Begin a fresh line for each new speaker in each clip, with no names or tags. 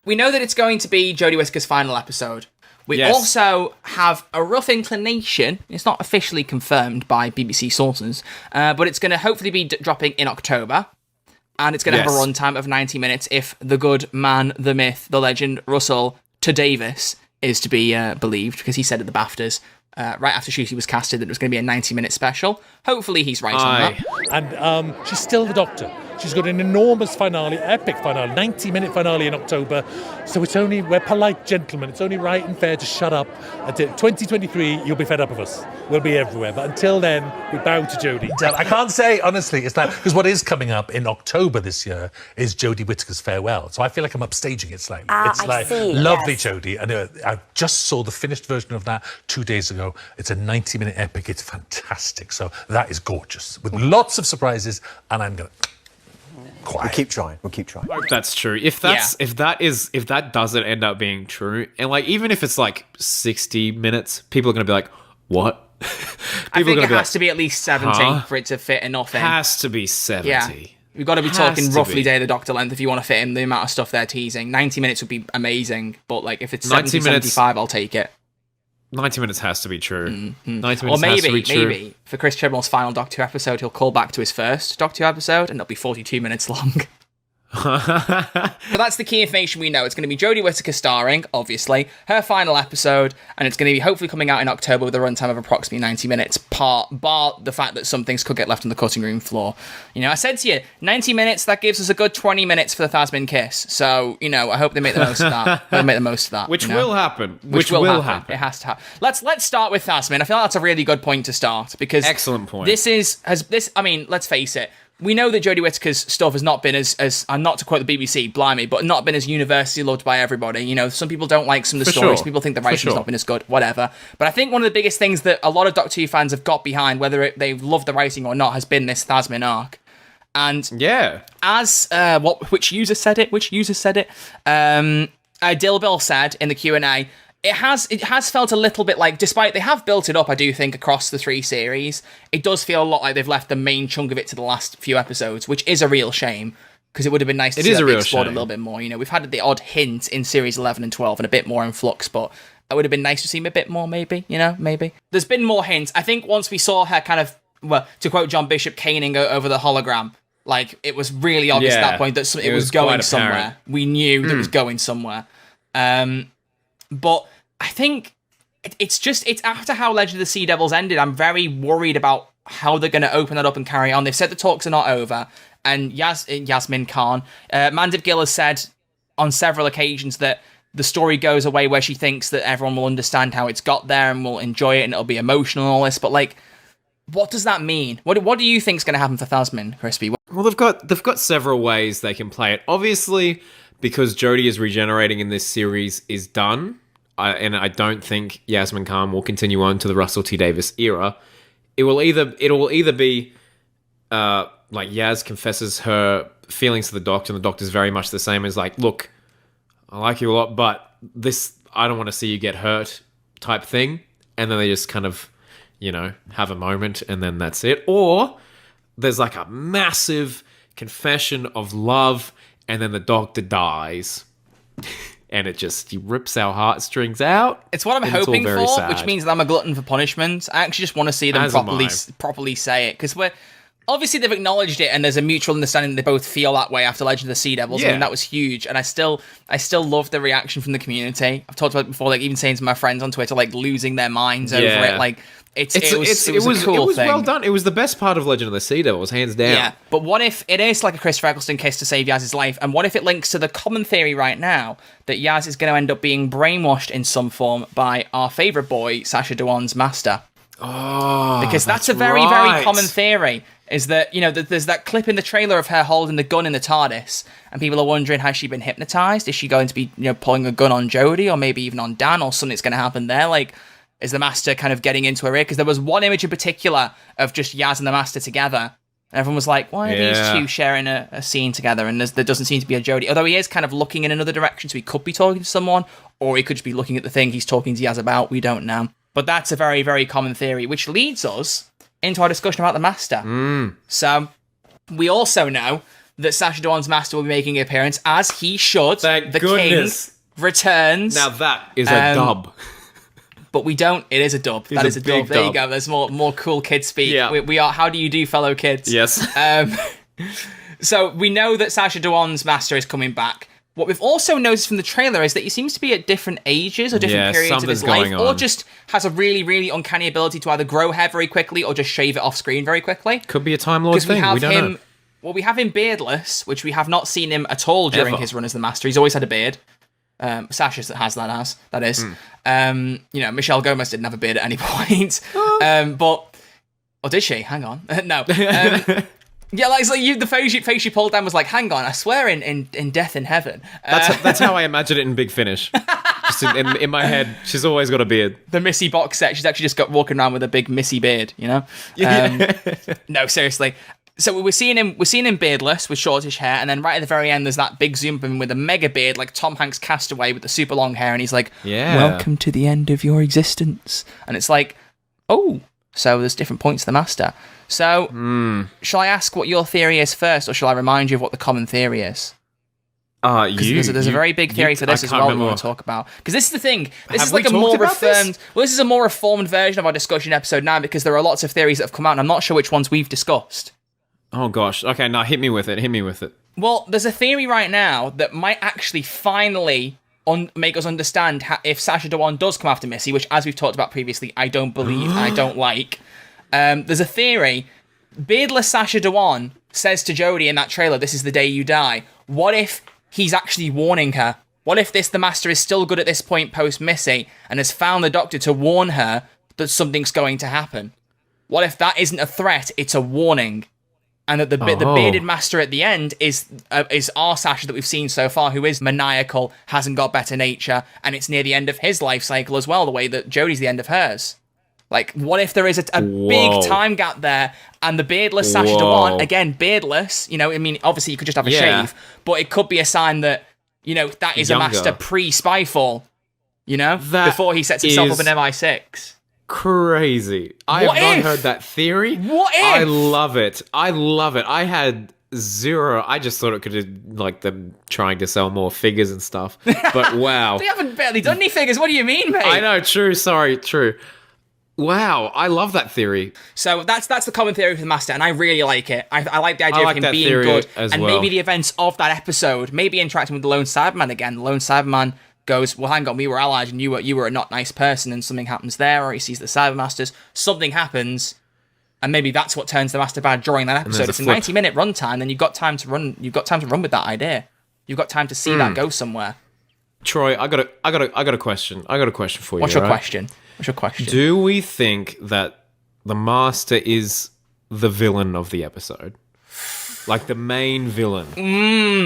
we know that it's going to be Jodie Whittaker's final episode. We also have a rough inclination, it's not officially confirmed by BBC sources, but it's going to hopefully be dropping in October, and it's going to have a runtime of 90 minutes if the good man, the myth, the legend, Russell T. Davies is to be believed, because he said at the BAFTAs, right after Shooty was casted, that it was going to be a 90-minute special. Hopefully he's right on that.
And she's still the Doctor. She's got an enormous finale, epic finale, 90-minute finale in October. So we're polite gentlemen. It's only right and fair to shut up. Until 2023, you'll be fed up of us. We'll be everywhere. But until then, we bow to Jodie.
I can't say, honestly, it's like, because what is coming up in October this year is Jodie Whittaker's farewell. So I feel like I'm upstaging it slightly. It's lovely, Jodie. And I just saw the finished version of that 2 days ago. It's a 90-minute epic. It's fantastic. So that is gorgeous, with lots of surprises. And I'm going to...
We'll keep trying.
That's true. If that doesn't end up being true, and like even if it's like 60 minutes, people are going to be like, "What?"
I think it has to be at least 70 for it to fit enough in.
Has to be 70.
Yeah. We've got to be talking roughly Day of the Doctor length if you want to fit in the amount of stuff they're teasing. 90 minutes would be amazing, but like if it's 70, 75, I'll take it.
90 minutes has to be true. 90 minutes
or maybe,
has to be true.
Maybe for Chris Chibnall's final Doctor Who episode, he'll call back to his first Doctor Who episode, and it'll be 42 minutes long. But that's the key information we know. It's going to be Jodie Whittaker starring, obviously, her final episode, and it's going to be hopefully coming out in October with a runtime of approximately 90 minutes, bar the fact that some things could get left on the cutting room floor. You know, I said to you, 90 minutes, that gives us a good 20 minutes for the Thasmin kiss. So, you know, I hope they make the most of that.
Which will happen.
Which will happen. It has to happen. Let's start with Thasmin. I feel like that's a really good point to start, because...
Excellent point.
I mean, let's face it, we know that Jodie Whittaker's stuff has not been as and not to quote the BBC, blimey, but not been as universally loved by everybody. You know, some people don't like some of the stories. People think the writing's not been as good, whatever. But I think one of the biggest things that a lot of Doctor Who fans have got behind, whether they love the writing or not, has been this Thasmin arc. And as which user said it? Dilbill said in the Q&A, It has felt a little bit like, despite they have built it up, I do think, across the 3 series, it does feel a lot like they've left the main chunk of it to the last few episodes, which is a real shame, because it would have been nice to see that be explored a little bit more. You know, we've had the odd hint in series 11 and 12 and a bit more in Flux, but it would have been nice to see him a bit more, maybe, maybe. There's been more hints. I think once we saw her kind of, well, to quote John Bishop, caning over the hologram, like, it was really obvious at that point that it was going somewhere. We knew that it was going somewhere. But I think it's after how Legend of the Sea Devils ended, I'm very worried about how they're going to open that up and carry on. They've said the talks are not over, and Yasmin Khan, Mandip Gill has said on several occasions that the story goes away where she thinks that everyone will understand how it's got there and will enjoy it and it'll be emotional and all this, but like, what does that mean? What do you think's going to happen for Thasmin, Crispy?
Well, they've got several ways they can play it. Obviously, because Jodie is regenerating in this series is done, and I don't think Yasmin Khan will continue on to the Russell T Davies era. It will either be like Yaz confesses her feelings to the Doctor, and the Doctor's very much the same as like, look, I like you a lot, but this, I don't want to see you get hurt type thing. And then they just kind of, have a moment and then that's it. Or there's like a massive confession of love and then the Doctor dies. And it just rips our heartstrings out.
It's what I'm hoping for, which means that I'm a glutton for punishment. I actually just want to see them properly say it. Because obviously they've acknowledged it and there's a mutual understanding that they both feel that way after Legend of the Sea Devils. Yeah. I mean, that was huge. And I still love the reaction from the community. I've talked about it before, like even saying to my friends on Twitter, like losing their minds over it. Like, it was a cool thing.
Well done. It was the best part of Legend of the Sea Devils, hands down. Yeah,
but what if it is like a Chris Eccleston kiss to save Yaz's life? And what if it links to the common theory right now that Yaz is going to end up being brainwashed in some form by our favourite boy, Sacha Dhawan's master?
Oh,
because that's a very, very common theory. Is that, there's that clip in the trailer of her holding the gun in the TARDIS, and people are wondering, has she been hypnotised? Is she going to be, pulling a gun on Jodie, or maybe even on Dan, or something's going to happen there? Like, is the Master kind of getting into her ear? Because there was one image in particular of just Yaz and the Master together, and everyone was like, why are these two sharing a scene together? And there doesn't seem to be a Jodie, although he is kind of looking in another direction, so he could be talking to someone, or he could just be looking at the thing he's talking to Yaz about. We don't know. But that's a very, very common theory, which leads us into our discussion about the Master. So, we also know that Sacha Dhawan's master will be making an appearance, as he should.
Thank
the
goodness.
king returns.
Now that is a dub.
But we don't. It is a dub. That is a dub. There you go. There's more cool kid speak.
Yeah.
We are. How do you do, fellow kids?
Yes.
So we know that Sacha Dhawan's master is coming back. What we've also noticed from the trailer is that he seems to be at different ages or different periods of his life, or just has a really, really uncanny ability to either grow hair very quickly or just shave it off screen very quickly.
Could be a Time Lord thing. We don't know.
Well, we have him beardless, which we have not seen him at all during his run as the master. He's always had a beard. Sasha has that is. Michelle Gomez didn't have a beard at any point. Or did she? Hang on. No. Yeah, the face she pulled down was like, hang on, I swear in Death in Heaven.
That's how I imagine it in Big Finish. Just in my head, she's always got a beard.
The Missy box set, she's actually just got walking around with a big Missy beard, you know? No, seriously. So we're seeing him beardless with shortish hair, and then right at the very end, there's that big zoom of him with a mega beard, like Tom Hanks' Castaway with the super long hair, and he's like, welcome to the end of your existence. And it's like, oh, so there's different points to the master. So, shall I ask what your theory is first, or shall I remind you of what the common theory is? There's a very big theory for this as well that we want to talk about. Because this is the thing. This is like a more reformed. Well, this is a more reformed version of our discussion episode now, because there are lots of theories that have come out, and I'm not sure which ones we've discussed.
Oh gosh. Okay, now hit me with it.
Well, there's a theory right now that might actually finally make us understand if Sacha Dhawan does come after Missy, which, as we've talked about previously, I don't believe, I don't like. There's a theory. Beardless Sacha Dhawan says to Jodie in that trailer, "This is the day you die." What if he's actually warning her? What if the master is still good at this point post Missy and has found the Doctor to warn her that something's going to happen? What if that isn't a threat, it's a warning? And that the bearded master at the end is our Sacha that we've seen so far, who is maniacal, hasn't got better nature, and it's near the end of his life cycle as well, the way that Jodie's the end of hers. Like, what if there is a big time gap there, and the beardless Sacha Dhawan, again, beardless, obviously you could just have a shave, but it could be a sign that, that is a master pre-Spyfall, before he sets himself up in MI6.
Crazy. I have not heard that theory.
What if?
I love it. I had zero. I just thought it could have, like, them trying to sell more figures and stuff. But wow.
They haven't barely done any figures. What do you mean, mate?
I know. True. Sorry. True. Wow. I love that theory.
So that's the common theory for the master, and I really like it. I like the idea of him being good, and maybe the events of that episode, maybe interacting with the Lone Cyberman again. The Lone Cyberman goes, well, hang on, we were allies, and you were a not nice person, and something happens there, or he sees the Cybermasters, something happens, and maybe that's what turns the Master bad during that episode. It's a 90-minute runtime, then you've got time to run with that idea. You've got time to see that go somewhere.
Troy, I got a question. I got a question for you.
What's your question?
Do we think that the Master is the villain of the episode? Like the main villain.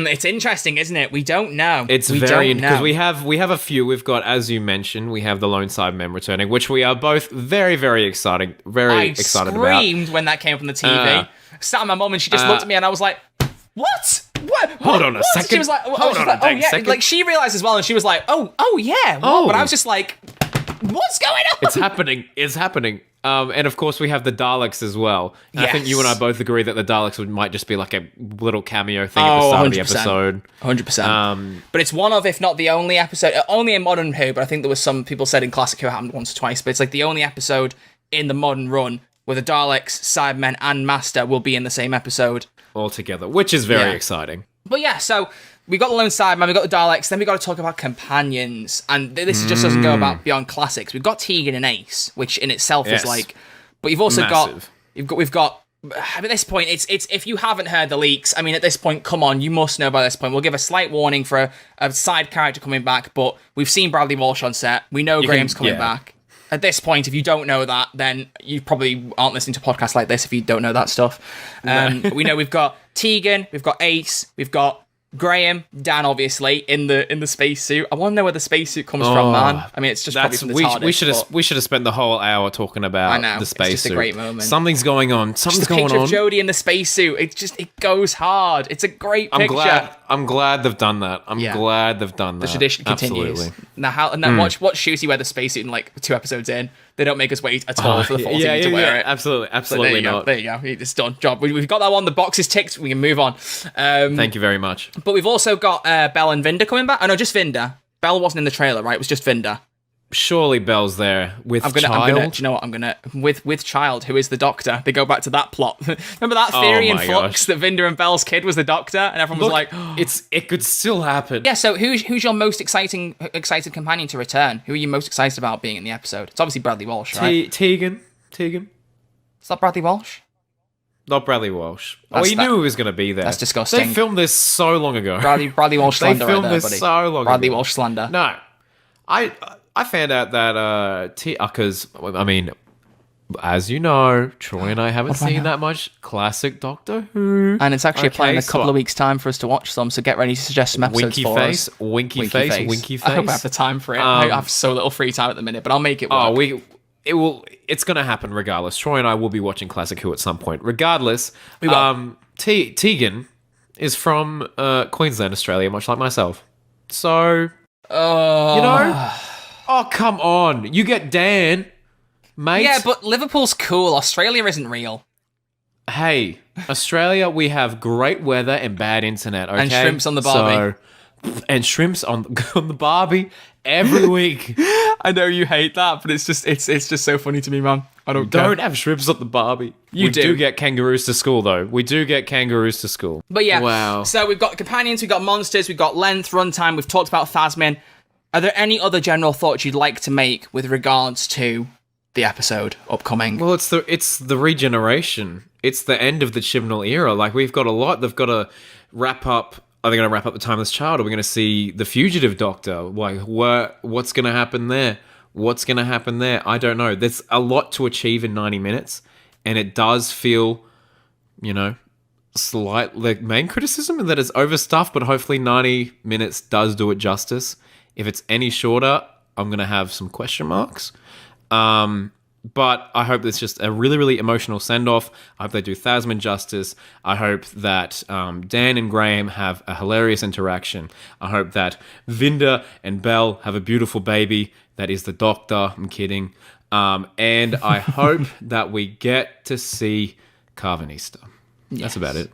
It's interesting, isn't it? We don't know.
It's very because we have a few. We've got, as you mentioned, we have the Lone Cybermen returning, which we are both very, very excited about. I
screamed when that came up on the TV. Sat with my mum and she just looked at me and I was like, "What? What?
Hold on a second."
She was like, second. Like she realized as well, and she was like, "Oh yeah." But I was just like, "What's going on?"
It's happening. And of course, we have the Daleks as well. And I think you and I both agree that the Daleks might just be like a little cameo thing at the start of the episode.
100%. But it's one of, if not the only episode, only in Modern Who, but I think there was some people said in Classic Who it happened once or twice, but it's like the only episode in the modern run where the Daleks, Cybermen, and Master will be in the same episode.
All together, which is very exciting.
But yeah, so we got the Lone Cyberman, we got the Daleks, then we got to talk about companions, and this just doesn't go about beyond classics. We've got Tegan and Ace, which in itself is like, but you've also we've got. At this point, it's if you haven't heard the leaks, I mean, at this point, come on, you must know by this point. We'll give a slight warning for a side character coming back, but we've seen Bradley Walsh on set. We know Graham's coming back. At this point, if you don't know that, then you probably aren't listening to podcasts like this if you don't know that stuff. We know we've got Tegan, we've got Ace, we've got Graham, Dan, obviously in the spacesuit. I want to know where the spacesuit comes from, man. I mean, it's just probably from the TARDIS.
We should have spent the whole hour talking about the spacesuit.
It's just a great moment.
Something's going on. Something's going on.
The picture of Jodie in the spacesuit. It goes hard. It's a great picture.
I'm glad they've done that. I'm
Yeah.
glad they've done that.
The tradition continues.
Absolutely.
Now, watch Shooty wear the spacesuit in like 2 episodes in. They don't make us wait at all for the 14 to wear it.
Absolutely,
So there
absolutely
you go.
not.
There you go. It's done. Job. We've got that one. The box is ticked. We can move on.
Thank you very much.
But we've also got Belle and Vinda coming back. Oh no, just Vinda. Belle wasn't in the trailer, right? It was just Vinda.
Surely Belle's there with
I'm gonna,
Child.
do you know what? I'm gonna with Child, who is the Doctor. They go back to that plot. Remember that theory in
my
Flux that Vinda and Belle's kid was the Doctor, and everyone was like,
it could still happen.
yeah. So who's your most excited companion to return? Who are you most excited about being in the episode? It's obviously Bradley Walsh, right?
Tegan.
Is that Bradley Walsh?
Not Bradley Walsh.
That's
You knew he was going to be there.
That's disgusting.
They filmed this so long ago.
Bradley Walsh slander.
They filmed
right there,
this
buddy.
so long
Bradley
ago.
Walsh slander.
No, I found out that Uckers. I mean, as you know, Troy and I haven't seen that much classic Doctor Who,
And it's actually
Okay,
applying a
so
couple of weeks' time for us to watch some, so get ready to suggest some episodes
winky
for
face,
us.
winky face, winky face.
I hope I have the time for it. I have so little free time at the minute, but I'll make it work.
It's going to happen regardless. Troy and I will be watching Classic Who at some point. Regardless,
We will.
Tegan is from Queensland, Australia, much like myself. So, you know, oh come on, you get Dan, mate.
Yeah, but Liverpool's cool. Australia isn't real.
Hey, Australia, we have great weather and bad internet, okay?
And shrimps on the Barbie.
And shrimps on the Barbie every week.
I know you hate that, but it's just so funny to me, man. I
Don't have shrimps on the Barbie. We do get kangaroos to school, though. We do get kangaroos to school.
But yeah,
Wow.
So we've got companions, we've got monsters, we've got length, runtime, we've talked about Phasmin. Are there any other general thoughts you'd like to make with regards to the episode upcoming?
Well, it's the regeneration. It's the end of the Chibnall era. Like, we've got a lot. They've got to wrap up. Are they going to wrap up the Timeless Child? Are we going to see the Fugitive Doctor? Like, what's going to happen there? What's going to happen there? I don't know. There's a lot to achieve in 90 minutes, and it does feel, you know, slight like main criticism that it's overstuffed, but hopefully 90 minutes does do it justice. If it's any shorter, I'm going to have some question marks. But I hope it's just a really, really emotional send-off. I hope they do Thasmin justice. I hope that Dan and Graham have a hilarious interaction. I hope that Vinda and Belle have a beautiful baby that is the Doctor. I'm kidding. And I hope that we get to see Carvanista. That's about it.